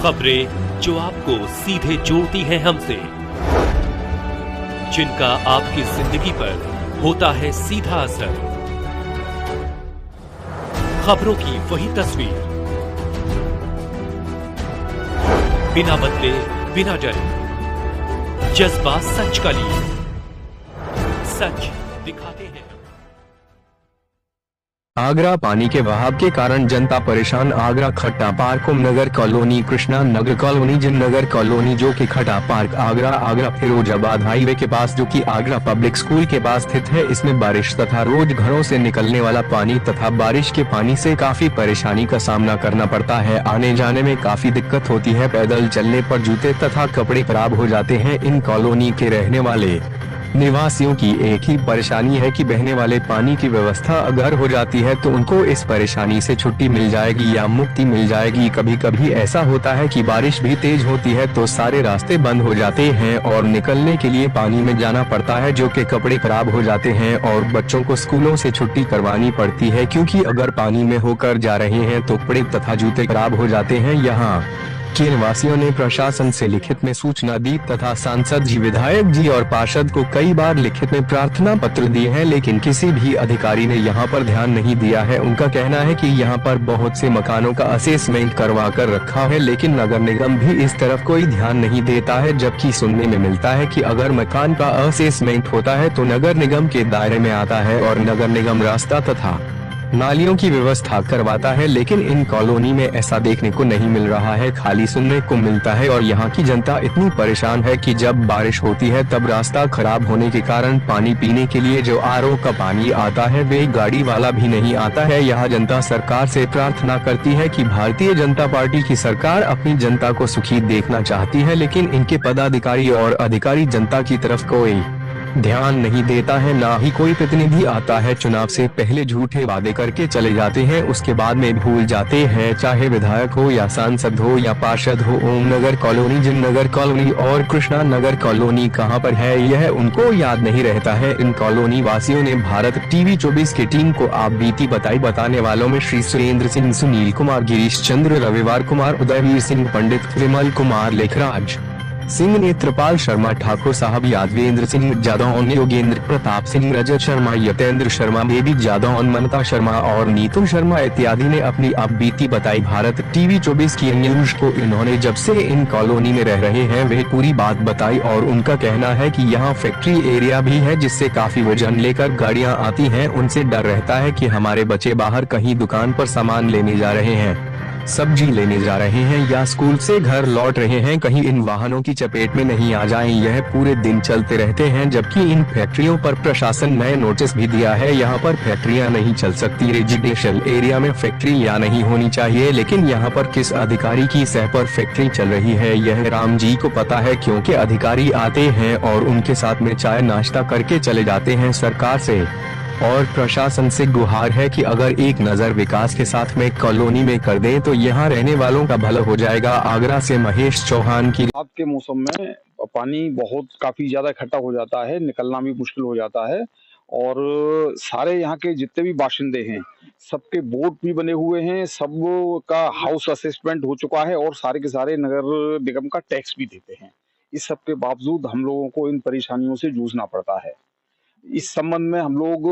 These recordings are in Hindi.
खबरें जो आपको सीधे जोड़ती हैं हमसे, जिनका आपकी जिंदगी पर होता है सीधा असर। खबरों की वही तस्वीर, बिना बदले बिना डरे, जज्बा सच का लिए, सच दिखाते हैं। आगरा पानी के बहाव के कारण जनता परेशान। आगरा खट्टा पार्क, नगर कॉलोनी, कृष्णा नगर कॉलोनी, जिन नगर कॉलोनी जो कि खट्टा पार्क आगरा फिरोजाबाद हाईवे के पास जो कि आगरा पब्लिक स्कूल के पास स्थित है, इसमें बारिश तथा रोज घरों से निकलने वाला पानी तथा बारिश के पानी से काफी परेशानी का सामना करना पड़ता है। आने जाने में काफी दिक्कत होती है। पैदल चलने पर जूते तथा कपड़े खराब हो जाते हैं। इन कॉलोनी के रहने वाले निवासियों की एक ही परेशानी है कि बहने वाले पानी की व्यवस्था अगर हो जाती है तो उनको इस परेशानी से छुट्टी मिल जाएगी या मुक्ति मिल जाएगी। कभी कभी ऐसा होता है कि बारिश भी तेज होती है तो सारे रास्ते बंद हो जाते हैं और निकलने के लिए पानी में जाना पड़ता है, जो कि कपड़े खराब हो जाते हैं और बच्चों को स्कूलों से छुट्टी करवानी पड़ती है, क्योंकि अगर पानी में होकर जा रहे हैं तो कपड़े तथा जूते खराब हो जाते हैं। यहाँ के निवासियों ने प्रशासन से लिखित में सूचना दी तथा सांसद जी, विधायक जी और पार्षद को कई बार लिखित में प्रार्थना पत्र दिए हैं, लेकिन किसी भी अधिकारी ने यहाँ पर ध्यान नहीं दिया है। उनका कहना है कि यहाँ पर बहुत से मकानों का असेसमेंट करवा कर रखा है, लेकिन नगर निगम भी इस तरफ कोई ध्यान नहीं देता है। जबकि सुनने में मिलता है कि अगर मकान का असेसमेंट होता है तो नगर निगम के दायरे में आता है और नगर निगम रास्ता तथा नालियों की व्यवस्था करवाता है, लेकिन इन कॉलोनी में ऐसा देखने को नहीं मिल रहा है, खाली सुनने को मिलता है। और यहाँ की जनता इतनी परेशान है कि जब बारिश होती है तब रास्ता खराब होने के कारण पानी पीने के लिए जो आरओ का पानी आता है वे गाड़ी वाला भी नहीं आता है। यहाँ जनता सरकार से प्रार्थना करती है कि भारतीय जनता पार्टी की सरकार अपनी जनता को सुखी देखना चाहती है, लेकिन इनके पदाधिकारी और अधिकारी जनता की तरफ कोई ध्यान नहीं देता है, ना ही कोई प्रतिनिधि आता है। चुनाव से पहले झूठे वादे करके चले जाते हैं, उसके बाद में भूल जाते हैं। चाहे विधायक हो या सांसद हो या पार्षद हो, ओम नगर कॉलोनी, जिन नगर कॉलोनी और कृष्णा नगर कॉलोनी कहां पर है यह उनको याद नहीं रहता है। इन कॉलोनी वासियों ने भारत टीवी 24 की टीम को आप बीती बताई। बताने वालों में श्री सुरेंद्र सिंह, सुनील कुमार, गिरीश चंद्र, रविवार कुमार, उदयवीर सिंह, पंडित विमल कुमार, लेखराज सिंह, नेत्रपाल शर्मा, ठाकुर साहब, यादवेंद्र सिंह जादौन, योगेंद्र प्रताप सिंह, रजत शर्मा, यतेंद्र शर्मा, बेबी जादौन, ममता शर्मा और नीतू शर्मा इत्यादि ने अपनी आप बीती बताई। भारत टीवी 24 की न्यूज को इन्होंने जब से इन कॉलोनी में रह रहे हैं वे पूरी बात बताई और उनका कहना है कि यहाँ फैक्ट्री एरिया भी है, जिससे काफी वजन लेकर गाड़ियाँ आती हैं। उनसे डर रहता है कि हमारे बच्चे बाहर कहीं दुकान पर सामान लेने जा रहे हैं, सब्जी लेने जा रहे हैं या स्कूल से घर लौट रहे हैं, कहीं इन वाहनों की चपेट में नहीं आ जाएं। यह पूरे दिन चलते रहते हैं, जबकि इन फैक्ट्रियों पर प्रशासन ने नोटिस भी दिया है। यहाँ पर फैक्ट्रियाँ नहीं चल सकती, रेजिडेंशियल एरिया में फैक्ट्री या नहीं होनी चाहिए, लेकिन यहाँ पर किस अधिकारी की सह पर फैक्ट्री चल रही है यह राम जी को पता है, क्योंकि अधिकारी आते हैं और उनके साथ में चाय नाश्ता करके चले जाते हैं। सरकार से और प्रशासन से गुहार है कि अगर एक नजर विकास के साथ में कॉलोनी में कर दें तो यहाँ रहने वालों का भला हो जाएगा। आगरा से महेश चौहान की। रात के मौसम में पानी बहुत काफी ज्यादा इकट्ठा हो जाता है, निकलना भी मुश्किल हो जाता है और सारे यहाँ के जितने भी बाशिंदे हैं सबके बोर्ड भी बने हुए हैं, सब का हाउस असेसमेंट हो चुका है और सारे के सारे नगर निगम का टैक्स भी देते हैं। इस सब के बावजूद हम लोगों को इन परेशानियों से जूझना पड़ता है। इस संबंध में हम लोग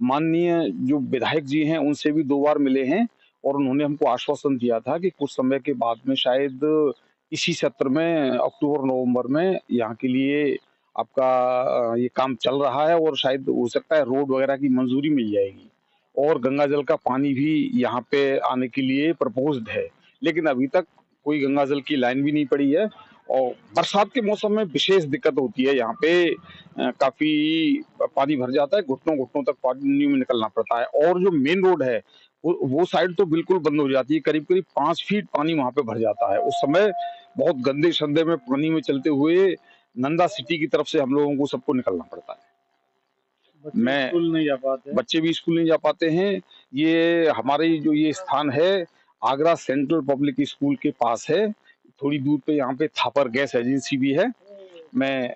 माननीय जो विधायक जी हैं उनसे भी 2 बार मिले हैं और उन्होंने हमको आश्वासन दिया था कि कुछ समय के बाद में शायद इसी सत्र में अक्टूबर-नवंबर में यहाँ के लिए आपका ये काम चल रहा है और शायद हो सकता है रोड वगैरह की मंजूरी मिल जाएगी और गंगा जल का पानी भी यहाँ पे आने के लिए प्रपोज्ड है, लेकिन अभी तक कोई गंगा जल की लाइन भी नहीं पड़ी है। और बरसात के मौसम में विशेष दिक्कत होती है, यहाँ पे काफी पानी भर जाता है, घुटनों घुटनों तक पानी में निकलना पड़ता है और जो मेन रोड है वो साइड तो बिल्कुल बंद हो जाती है, करीब करीब 5 फीट पानी वहां पे भर जाता है। उस समय बहुत गंदे संदे में पानी में चलते हुए नंदा सिटी की तरफ से हम लोगों को सबको निकलना पड़ता है। स्कूल नहीं जा पाते, बच्चे भी स्कूल नहीं जा पाते हैं। ये हमारे जो ये स्थान है आगरा सेंट्रल पब्लिक स्कूल के पास है, थोड़ी दूर पे यहाँ पे थापर गैस एजेंसी भी है। मैं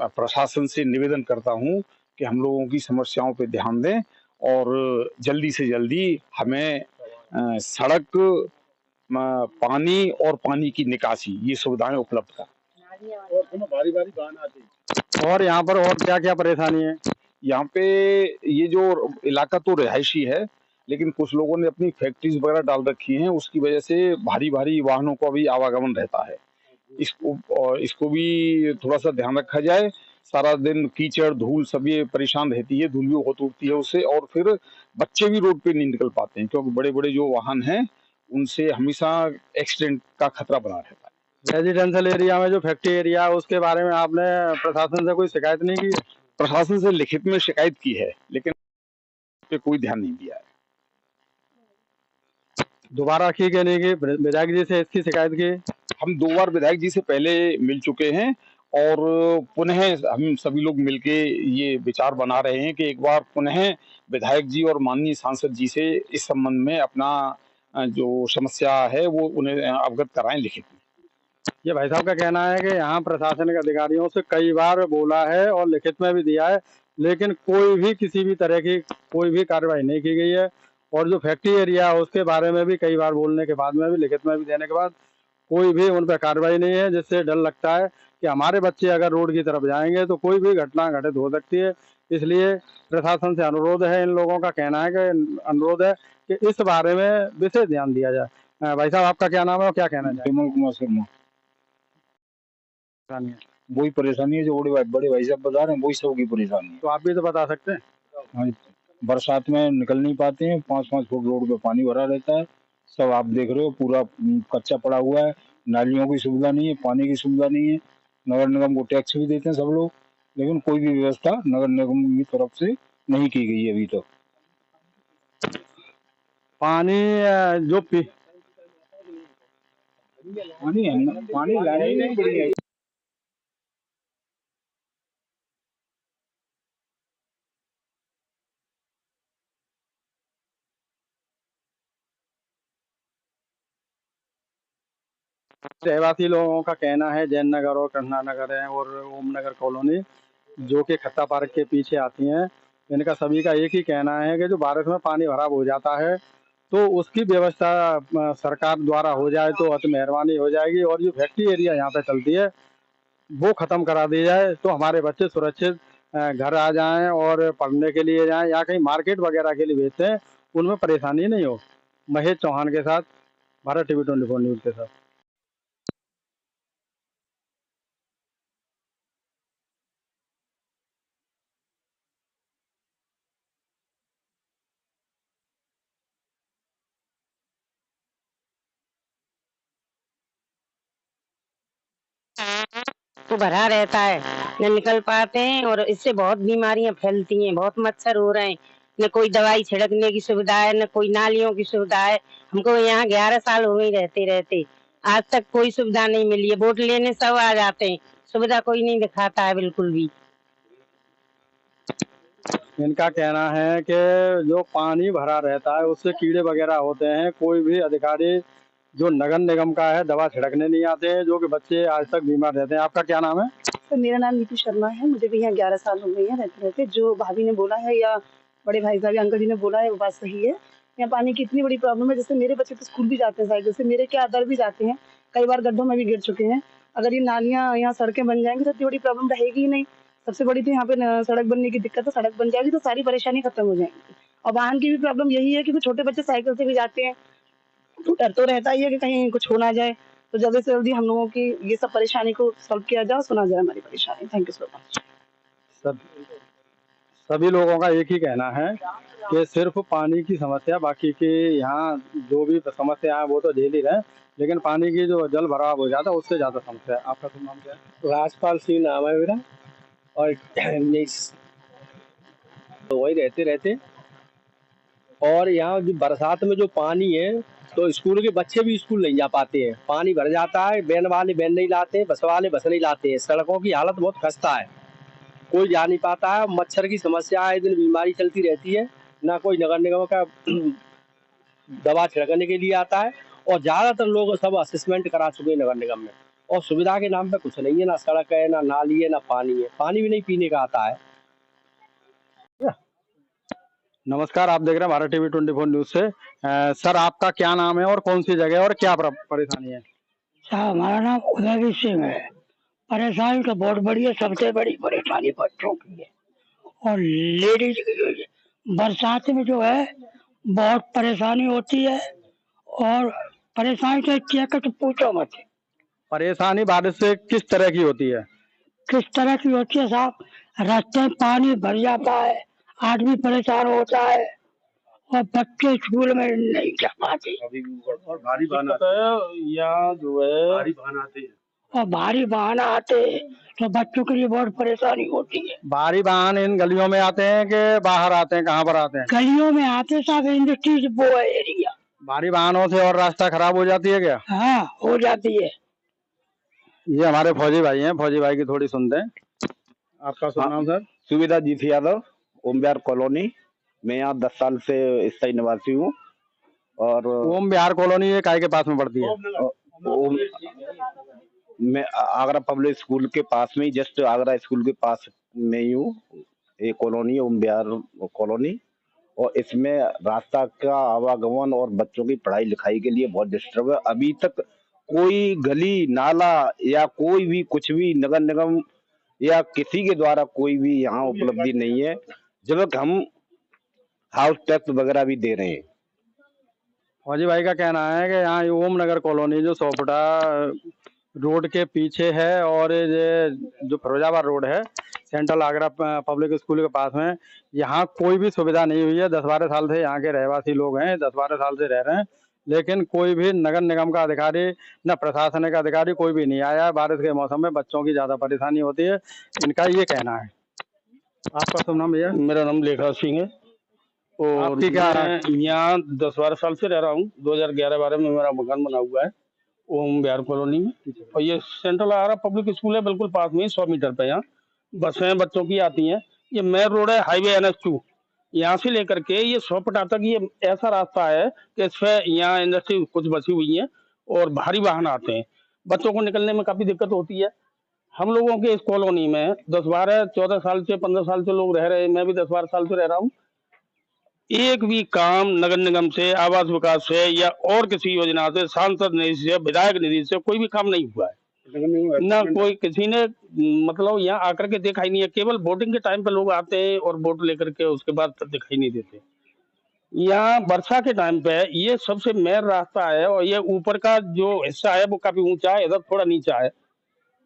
प्रशासन से निवेदन करता हूँ कि हम लोगों की समस्याओं पे ध्यान दें और जल्दी से जल्दी हमें सड़क पानी और पानी की निकासी ये सुविधाएं उपलब्ध कर। और भारी भारी वाहन आते हैं। और यहाँ पर और क्या क्या परेशानी है? यहाँ पे ये जो इलाका तो रिहायशी है, लेकिन कुछ लोगों ने अपनी फैक्ट्रीज वगैरह डाल रखी हैं, उसकी वजह से भारी भारी वाहनों का भी आवागमन रहता है। इसको भी थोड़ा सा ध्यान रखा जाए। सारा दिन कीचड़ धूल सब ये परेशान रहती है, धूल भी बहुत उड़ती है उससे, और फिर बच्चे भी रोड पे नहीं निकल पाते हैं क्योंकि बड़े बड़े जो वाहन हैं उनसे हमेशा एक्सीडेंट का खतरा बना रहता है। रेजिडेंशियल एरिया में जो फैक्ट्री एरिया है उसके बारे में आपने प्रशासन से कोई शिकायत नहीं की? प्रशासन से लिखित में शिकायत की है, लेकिन इस पे कोई ध्यान नहीं दिया है। दोबारा की कि नहीं की? विधायक जी से इसकी शिकायत की? हम 2 बार विधायक जी से पहले मिल चुके हैं और पुनः हम सभी लोग मिलके ये विचार बना रहे हैं कि एक बार पुनः विधायक जी और माननीय सांसद जी से इस संबंध में अपना जो समस्या है वो उन्हें अवगत कराएं लिखित में। ये भाई साहब का कहना है कि यहाँ प्रशासनिक अधिकारियों से कई बार बोला है और लिखित में भी दिया है, लेकिन कोई भी किसी भी तरह की कोई भी कार्रवाई नहीं की गई है। और जो फैक्ट्री एरिया है उसके बारे में भी कई बार बोलने के बाद में भी लिखित में भी देने के बाद कोई भी उन पर कार्रवाई नहीं है, जिससे डर लगता है कि हमारे बच्चे अगर रोड की तरफ जाएंगे तो कोई भी घटना घटित हो सकती है। इसलिए प्रशासन से अनुरोध है, इन लोगों का कहना है कि अनुरोध है कि इस बारे में विशेष ध्यान दिया जाए। भाई साहब आपका क्या नाम है और क्या कहना चाहिए? विमल कुमार शर्मा। वही परेशानी है जो बड़े भाई साहब बता रहे हैं, वही सबकी परेशानी है। तो आप भी तो बता सकते हैं। हाँ, बरसात में निकल नहीं पाते हैं, 5-5 फुट रोड पे पानी भरा रहता है। सब आप देख रहे हो, पूरा कच्चा पड़ा हुआ है। नालियों की सुविधा नहीं है, पानी की सुविधा नहीं है। नगर निगम को टैक्स भी देते हैं सब लोग, लेकिन कोई भी व्यवस्था नगर निगम की तरफ से नहीं की गई है अभी तक। पानी जो पानी लाने ही नहीं बढ़िया। रहवासी लोगों का कहना है, जैन नगर और कृष्णा नगर है और ओम नगर कॉलोनी जो कि खट्टा पार्क के पीछे आती हैं, इनका सभी का एक ही कहना है कि जो बारिश में पानी भरा हो जाता है तो उसकी व्यवस्था सरकार द्वारा हो जाए तो अति मेहरबानी हो जाएगी। और जो फैक्ट्री एरिया यहाँ पे चलती है वो खत्म करा दी जाए तो हमारे बच्चे सुरक्षित घर आ जाएं और पढ़ने के लिए जाएं या कहीं मार्केट वगैरह के लिए भेजते हैं, उनमें परेशानी नहीं हो। महेश चौहान के साथ, भारत टीवी 24 न्यूज के साथ। तो भरा रहता है, न निकल पाते हैं और इससे बहुत बीमारियां फैलती हैं, बहुत मच्छर हो रहे हैं। न कोई दवाई छिड़कने की सुविधा है, न कोई नालियों की सुविधा है। हमको यहाँ 11 साल हो गए रहते रहते, आज तक कोई सुविधा नहीं मिली है। वोट लेने सब आ जाते हैं, सुविधा कोई नहीं दिखाता है बिल्कुल भी। इनका कहना है कि जो पानी भरा रहता है उससे कीड़े वगैरह होते हैं। कोई भी अधिकारी जो नगर निगम का है दवा छिड़कने नहीं आते हैं, जो कि बच्चे आज तक बीमार रहते हैं। आपका क्या नाम है? तो मेरा नाम नीतू शर्मा है। मुझे भी यहाँ 11 साल हो गए हैं रहते रहते। जो भाभी ने बोला है या बड़े भाई साहब अंकल जी ने बोला है वो बात सही है। यहाँ पानी की इतनी बड़ी प्रॉब्लम है, जैसे मेरे बच्चे तो स्कूल भी जाते हैं साइकिल से, मेरे क्या अदर भी जाते हैं, कई बार गड्ढों में भी गिर चुके हैं। अगर ये नालियाँ यहाँ सड़कें बन जाएंगी तो इतनी बड़ी प्रॉब्लम रहेगी ही नहीं। सबसे बड़ी तो यहाँ पे सड़क बनने की दिक्कत है, सड़क बन जाएगी तो सारी परेशानी खत्म हो जाएगी। और वाहन की भी प्रॉब्लम यही है कि छोटे बच्चे साइकिल से भी जाते हैं तो डर तो रहता ही है कि कहीं कुछ हो ना जाए। तो जल्दी से जल्दी हम लोगों की ये सब परेशानी को सॉल्व किया जाए, सुना जाए हमारी परेशानी। Thank you so much. सभी लोगों का एक ही कहना है कि सिर्फ पानी की समस्या, बाकी की यहाँ जो भी समस्या है वो तो झेल ही रहे, लेकिन पानी की जो जल भराव हो जाता है उससे ज्यादा समस्या है। आपका शुभ नाम क्या है? राजपाल सिंह नाम है मेरा। और तो वही रहते रहते और यहाँ जो बरसात में जो पानी है तो स्कूल के बच्चे भी स्कूल नहीं जा पाते हैं, पानी भर जाता है। वैन वाले वैन नहीं लाते, बस वाले बस नहीं लाते हैं। सड़कों की हालत बहुत खस्ता है, कोई जा नहीं पाता है। मच्छर की समस्या आए दिन बीमारी चलती रहती है, ना कोई नगर निगम का दवा छिड़कने के लिए आता है। और ज्यादातर लोग सब असेसमेंट करा चुके हैं नगर निगम में, और सुविधा के नाम पे कुछ नहीं है, ना सड़क है, ना नाली है, ना पानी है। पानी भी नहीं पीने का आता है। नमस्कार, आप देख रहे हैं भारत टीवी 24 न्यूज से। सर, आपका क्या नाम है और कौन सी जगह है और क्या परेशानी है? साहब, हमारा नाम उदयवीर सिंह है। परेशानी तो बहुत बड़ी है, सबसे बड़ी परेशानी बच्चों की है और लेडीज की है। बरसात में जो है बहुत परेशानी होती है और परेशानी तो क्या तो पूछो मत। परेशानी बारिश से किस तरह की होती है? किस तरह की होती है साहब? रास्ते में पानी भर जाता है, आदमी परेशान होता है और बच्चे स्कूल में नहीं जा पाते और भारी वाहन आता है यहाँ जो है, भारी वाहन आते हैं और भारी वाहन आते हैं तो बच्चों के लिए बहुत परेशानी होती है। भारी वाहन इन गलियों में आते हैं कि बाहर आते हैं? कहाँ पर आते हैं? गलियों में आते साहब, इंडस्ट्रीज वो है एरिया। भारी वाहनों से और रास्ता खराब हो जाती है क्या? हाँ, हो जाती है। ये हमारे फौजी भाई हैं, फौजी भाई की थोड़ी सुनते हैं। आपका शुभ नाम सर? सुविधा जीत यादव, ओम विहार कॉलोनी। मैं यहाँ 10 साल से स्थायी निवासी हूँ। और ओम विहार कॉलोनी ये काय के पास में पड़ती है? मैं आगरा पब्लिक स्कूल के पास में ही, जस्ट आगरा स्कूल के पास में ही हूँ। ये कॉलोनी ओम विहार कॉलोनी, और इसमें रास्ता का आवागमन और बच्चों की पढ़ाई लिखाई के लिए बहुत डिस्टर्ब है। अभी तक कोई गली नाला या कोई भी कुछ भी नगर निगम या किसी के द्वारा कोई भी यहाँ उपलब्धि नहीं है, जबकि हम हाउस टैक्स वगैरह भी दे रहे हैं। फौजी भाई का कहना है कि यहाँ ओम नगर कॉलोनी जो सोपटा रोड के पीछे है और ये जो फिरोजाबाद रोड है सेंट्रल आगरा पब्लिक स्कूल के पास में, यहाँ कोई भी सुविधा नहीं हुई है। 10-12 साल से यहाँ के रहवासी लोग हैं, 10-12 साल से रह रहे हैं, लेकिन कोई भी नगर निगम का अधिकारी न प्रशासन का अधिकारी कोई भी नहीं आया। बारिश के मौसम में बच्चों की ज्यादा परेशानी होती है, इनका ये कहना है। आपका शुभ नाम भैया? मेरा नाम लेखा सिंह है और आपकी क्या मैं यहाँ 10-12 साल से रह रहा हूँ। 2011-12 में मेरा मकान बना हुआ है ओम विहार कॉलोनी में, और ये सेंट्रल आगरा पब्लिक स्कूल है, बिल्कुल पास में ही 100 मीटर पे। यहाँ बसें बच्चों की आती हैं। ये मेन रोड है, हाईवे NH2, यहाँ से लेकर के ये सोपटा तक ये ऐसा रास्ता है कि इसमें यहाँ इंडस्ट्री कुछ बची हुई है और भारी वाहन आते हैं। बच्चों को निकलने में काफी दिक्कत होती है। हम लोगों के इस कॉलोनी में 10-12-14 साल से 15 साल से लोग रह रहे हैं। मैं भी 10-12 साल से रह रहा हूँ। एक भी काम नगर निगम से, आवास विकास से या और किसी योजना से, सांसद निधि से, विधायक निधि से कोई भी काम नहीं हुआ है। ना कोई किसी ने मतलब यहाँ आकर के देखा ही नहीं है। केवल वोटिंग के टाइम पे लोग आते हैं और वोट लेकर के उसके बाद दिखाई नहीं देते। यहाँ वर्षा के टाइम पे ये सबसे मेन रास्ता है और ये ऊपर का जो हिस्सा है वो काफी ऊंचा है, इधर थोड़ा नीचा है,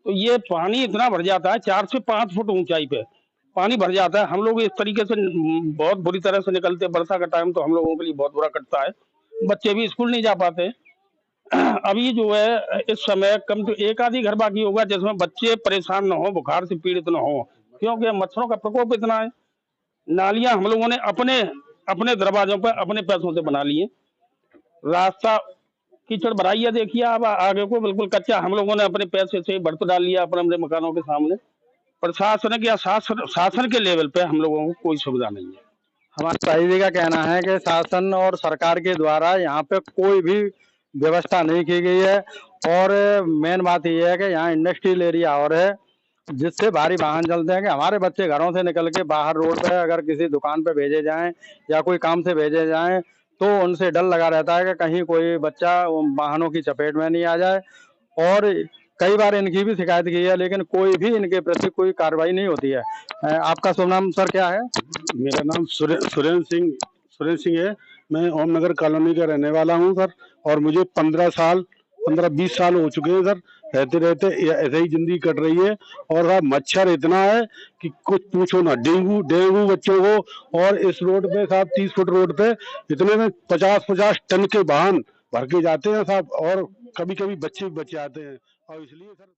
तो ये पानी इतना भर जाता है, 4 से 5 फुट ऊंचाई पे पानी भर जाता है। हम लोग इस तरीके से बहुत बुरी तरह से निकलते हैं। वर्षा का टाइम तो हम लोगों के लिए बहुत बुरा कटता है, बच्चे भी स्कूल नहीं जा पाते। अभी जो है इस समय कम तो एक आधी घर बाकी होगा जिसमें बच्चे परेशान न हो, बुखार से पीड़ित न हो, क्योंकि मच्छरों का प्रकोप इतना है। नालियां हम लोगों ने अपने अपने दरवाजों पर अपने पैसों से बना लिए। रास्ता कीचड़ भराई है, देखिए अब आगे को बिल्कुल कच्चा, हम लोगों ने अपने पैसे से बर्त डाल लिया अपने अपने मकानों के सामने। प्रशासन या शासन के लेवल पे हम लोगों को कोई सुविधा नहीं है। हमारे भाई जी का कहना है कि शासन और सरकार के द्वारा यहाँ पे कोई भी व्यवस्था नहीं की गई है, और मेन बात यह है कि यहाँ इंडस्ट्रियल एरिया और है जिससे भारी वाहन चलते हैं कि हमारे बच्चे घरों से निकल के बाहर रोड पे अगर किसी दुकान पे भेजे जाएं या कोई काम से भेजे जाएं तो उनसे डर लगा रहता है कि कहीं कोई बच्चा वाहनों की चपेट में नहीं आ जाए। और कई बार इनकी भी शिकायत की है, लेकिन कोई भी इनके प्रति कोई कार्रवाई नहीं होती है। आपका शुभ नाम सर क्या है? मेरा नाम सुरेंद्र सिंह है। मैं ओम नगर कॉलोनी का रहने वाला हूँ सर, और मुझे 15-20 साल हो चुके हैं सर। रहते रहते ऐसे ही जिंदगी कट रही है, और मच्छर इतना है कि कुछ पूछो ना। डेंगू बच्चों को, और इस रोड पे साहब 30 फुट रोड पे इतने में 50-50 टन के वाहन भर के जाते हैं साहब, और कभी कभी बच्चे भी बच जाते हैं, और इसलिए सर